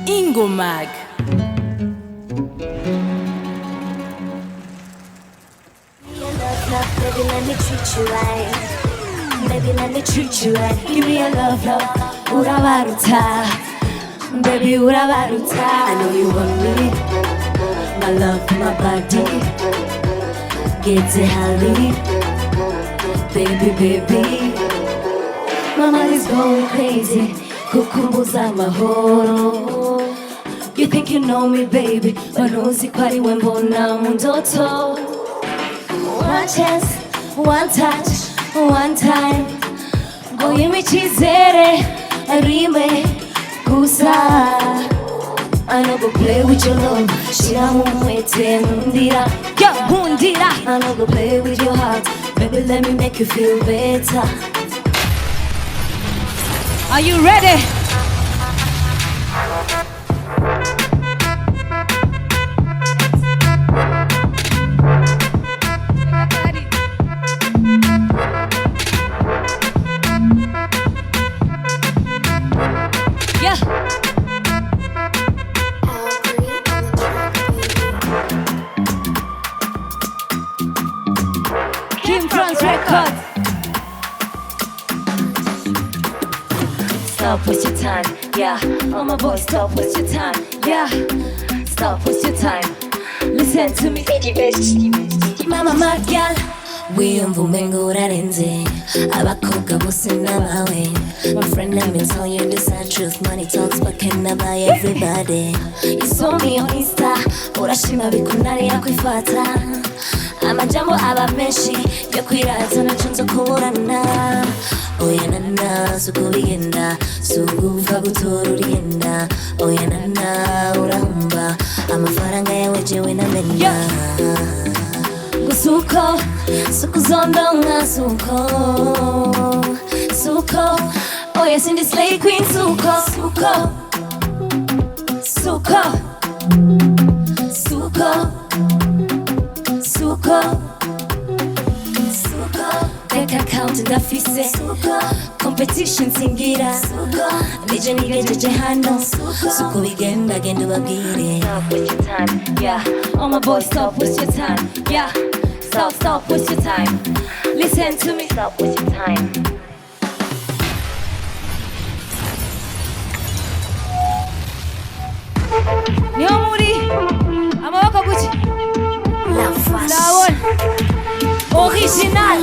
Ingomag. Baby, let me treat you right. Baby, let me treat you right. Give me a love, love. Urabaruta. Baby, urabaruta. I know you want me. My love, my body. Get it, Holly. Baby, baby. My mind is going crazy. Kukumbuza mahoro. You think you know me, baby. Wanuzi kwari wembona mundoto. One chance, one touch, one time. Goyimi chizere, rime, gusa. I no go play with your love. Shira mumwete mundira, yo mundira. I no go play with your heart. Baby, let me make you feel better. Are you ready? Yeah. Kim France Records. Stop, waste your time, yeah. Oh my boy, stop, waste your time, yeah. Stop, waste your time. Listen to me, mama, mad girl. Wiyumva umengo urarenze abakobwa bose n'abawe. My friend, let me tell you the sad truth. Money talks but can never buy everybody. You saw me on Insta, urashima bikunariya kwifata. Amajambo aba menshi yo kwiraza naco nzo kuburana. Oya nana suko bigenda sugufa gutora urigenda. Oya nana urahumba amafaranga yawe jewe namenya. Suko, suko zondonga suko, suko. Oh yes, in this slay queen suko, suko, suko, suko, suko, suko. Deka count ndafise suko, competition singira suko. Nije nigejeje hano suko bigenda genda ubabwire. Stop waste your time, yeah. Oh my boy, stop waste your time, yeah. Stop, stop, waste your time. Listen to me. Stop, waste your time. Niyo muri amaboko guki. La face. Lawon. Original.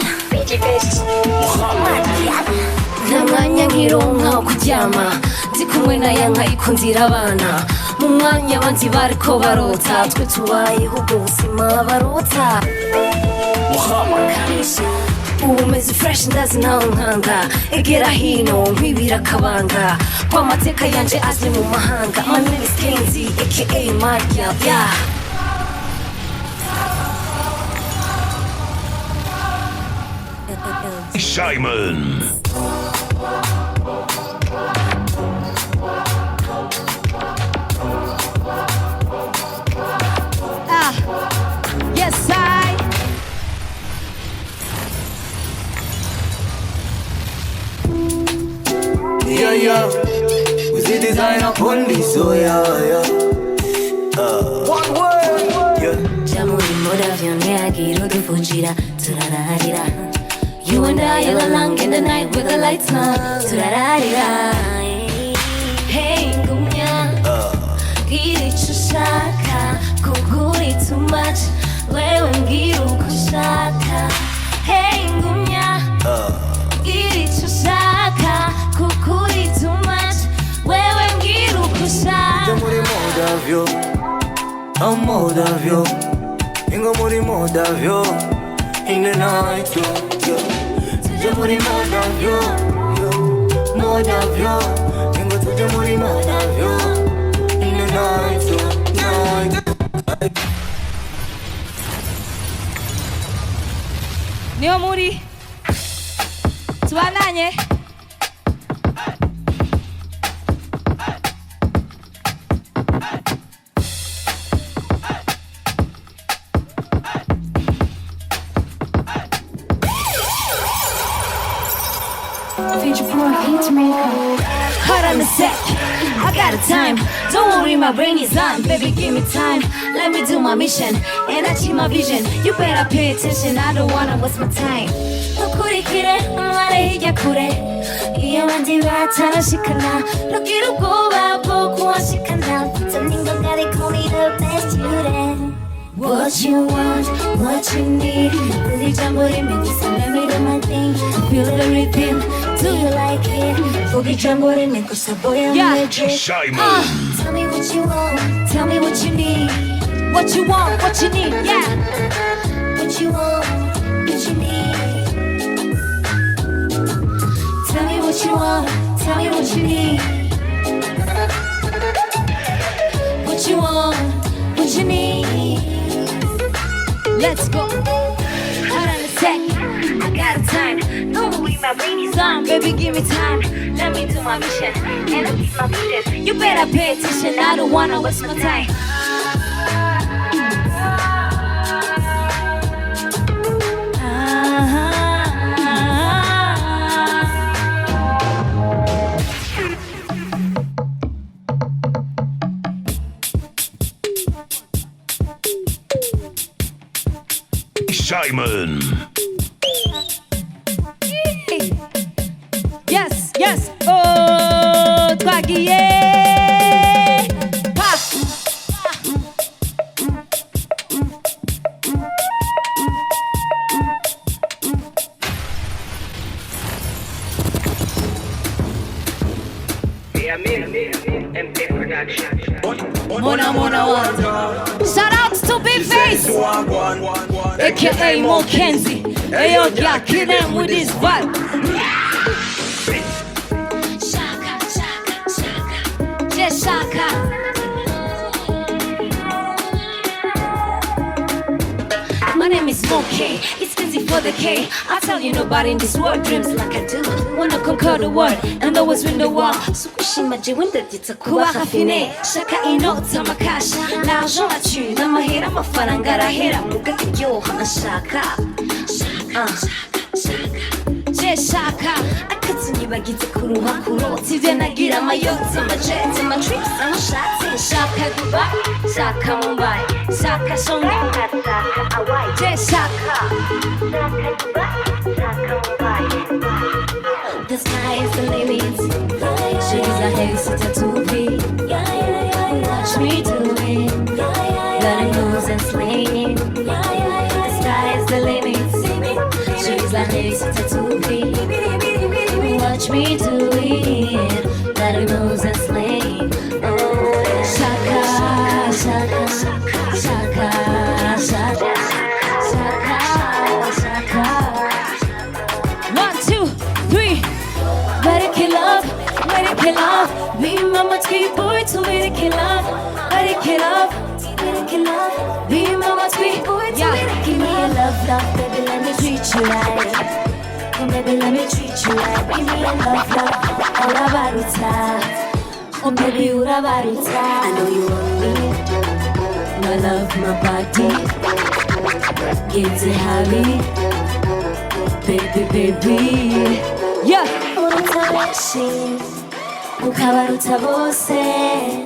Namwanya nkironka kuryama ndi kumwe na yanka ikundira abana mu mwanya abandi bariko barota twe tubayeho ubwo buzima barota. Ubu umeze fresh ndazi nawe nkanga egera hino nkwibira akabanga ko amateka yanje azwi mu mahanga. My name is Kenzie aka Maria, yeah. Simon. Yes, I. Yeah, yeah. We see designer police, oh yeah, yeah. One word, yeah. Jamuri moda vyone agiru dufugira turararira. You and I all along in the night with the lights on. Turararira. Hey ngumya, giri chushaka, kuguri too much. Wewe ngiru kushaka. Hey ngumya, giri chushaka, kuguri too much. Wewe ngiru kushaka. Jamuri moda vyo, I'm moda vyo. Ingo muri moda vyo, in the night yo. Jamuri moda vyo, moda vyo. Ingo tu jamuri moda vyo, in the night yo, night. Niyo muri tubananye. Future boy, hitmaker. Hot on the set, I got a time. Don't worry, my brain is on. Baby, give me time. Let me do my mission and achieve my vision. You better pay attention. I don't wanna waste my time. 너구리 길에 말해 이게 그래 이해만 뒤가 타노시카나 너 기르고 와보고 어식한다 붙잡는 건가 they call me the best you then What you want, what you need 우리 잠버리면 you say let me do my thing Feel the rhythm, do you like it 보기 잠버리면 꽃사 보여 내게 Tell me what you want, tell me what you need What you want, what you need, yeah. What you want, what you need Tell me what you want, tell me what you need What you want, what you need Let's go. Hot on the set, I got a time. Don't worry, my brain is on. Baby, give me time. Let me do my mission and achieve my vision. You better pay attention. I don't wanna waste my time. Simon. Yes, yes. Oh, Twagiye. Pa. Mona Wonder. Shout outs to Big Face, aka Mo Kenzie. Hey yo, y'all kill them with this vibe. Shaka, shaka, shaka Just shaka. My name is Mo K. It's Kenzie for the K. I tell you nobody in this world dreams like I do. Wanna conquer the world and always win the war. 수고심마 지윈들 Kuba raffiné, chacun une autre ma cache. L'argent la tue, na mahera mafaranga rahera. Muga yo hana shaka. Je shaka. Akatuni bagize kuruha kuro. Tivye nagira my yachts and my jets and my trips and my shots. Shaka Dubai, shaka Mumbai, shaka Shanghai, shaka Hawaii. Je shaka. Shaka Dubai, shaka Mumbai. The sky is the limit She's a heavy sitter to be. Watch me do it Got a nose and sling. The Sky is the limit. She's a heavy sitter to be. Watch me do it. Got a nose and sling. Oh, shaka, shaka, shaka, shaka, shaka, shaka. 1, 2, 3. Ready kill love, ready kill love. Be mama tweet boy to ready kill love, ready kill love, ready kill love. Be mama tweet boy to ready Give kill me a love. love, baby, let me treat you right Oh, baby, let me treat you right Give me a love, Ura baruta Oh, baby, ura baruta I know you want me My love, my body, get it heavy, baby. Yeah. 오른타 백신 무카바루타 보세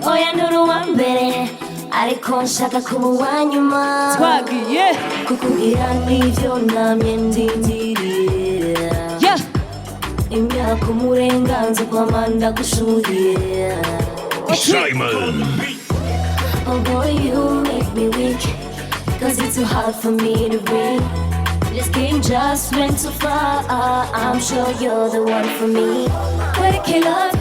오야 누루 완베레 아리콘 샤가 쿠무와뉴마 Twaggy, yeah. kukugira n'ivyo namye ndindiriye Yeah. imyaka umurenganzo kwamanda gushuriye Simon. Oh boy, you make me weak Cause it's too hard for me to breathe This game just went too far I'm sure you're the one for me Where to kill love,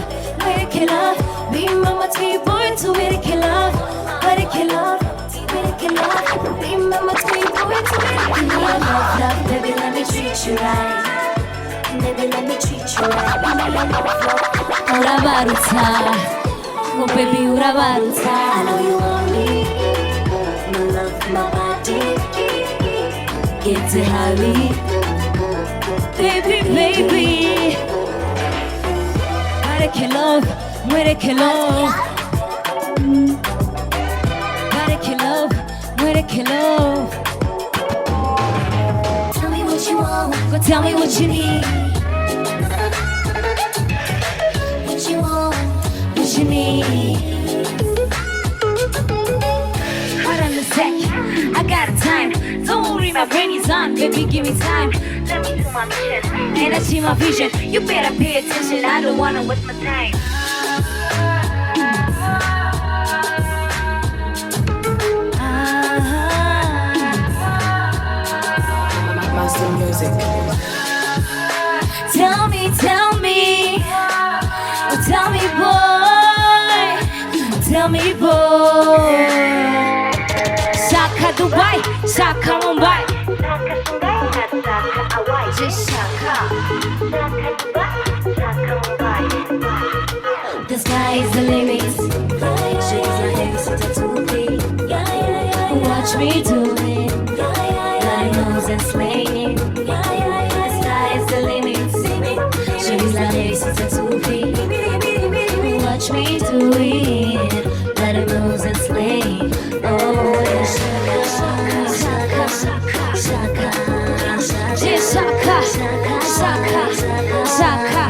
where to kill love Be mama tweet boy to where to kill love Where to kill love, where to kill love Be mama tweet boy to where to kill love Love, baby, let me treat you right Baby, let me treat you right Be my love, Ura baruta. Oh baby, ura baruta. I know you want me My love, my body Get it heavy, baby. Gotta kill love, where to kill love. Gotta kill love, where to kill love. Tell me what you want Go tell me what you need. Baby, give me time. Let me do my mission. And I see my vision. You better pay attention. I don't wanna waste my time. Master Music. Tell me, oh, tell me, boy, Shaka Dubai, Shaka Mumbai, Shaka Shanghai, Shaka Hawaii, just Shaka, Shaka Dubai, Shaka Mumbai. The sky is the limit. She's like heavy, sit at 2 Watch me do it. Got nose and slaying. The sky is the limit. She's like heavy, sit at 2 Watch me do it. Let it moves and slay. Oh, yeah. Shaka, shaka, shaka, shaka. Yeah, shaka, shaka, shaka.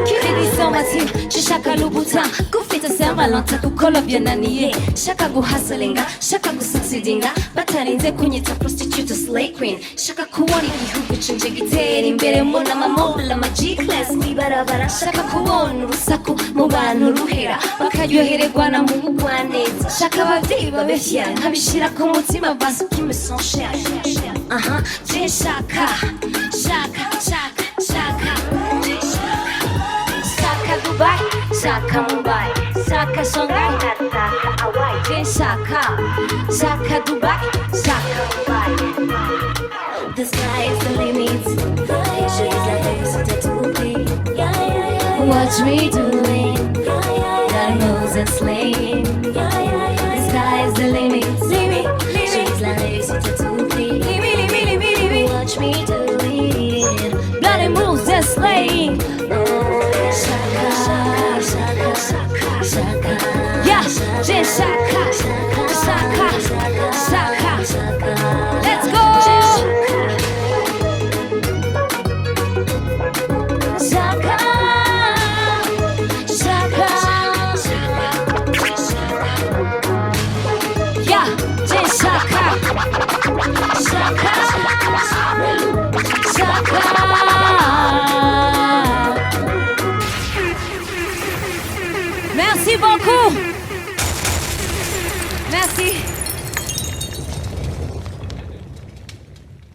Kiri soma team, shaka lubuta. Kufita Saint-Valentin, kukola biananiye. Shaka gu hustlinga, shaka gu succeedinga. Batarinze kunyita prostitute slay queen. Shaka kuwoni igihugu canje gitera imbere muna mamola ma G-class mibarabara. Shaka kubona urusaku mu bantu ruhera bakaryohererwa na mu bugwaneza. Shaka abavyeyi babeshya nkabishira ku mutima bazi qui me sont chers. Je shaka, shaka, shaka, shaka. Shaka Dubai, Shaka Mumbai, Shaka Shanghai, Shaka Hawaii. Je shaka, Shaka Dubai, Shaka Mumbai. The sky is the limit. She's like a sit at 2 Watch me do it. Got nose and slaying. The sky is the limit. She's like a sit at 2 Watch me do it. Bloody moves and slaying. Oh, shaka, shaka, shaka, shaka. Yeah, just shaka, shaka, shaka.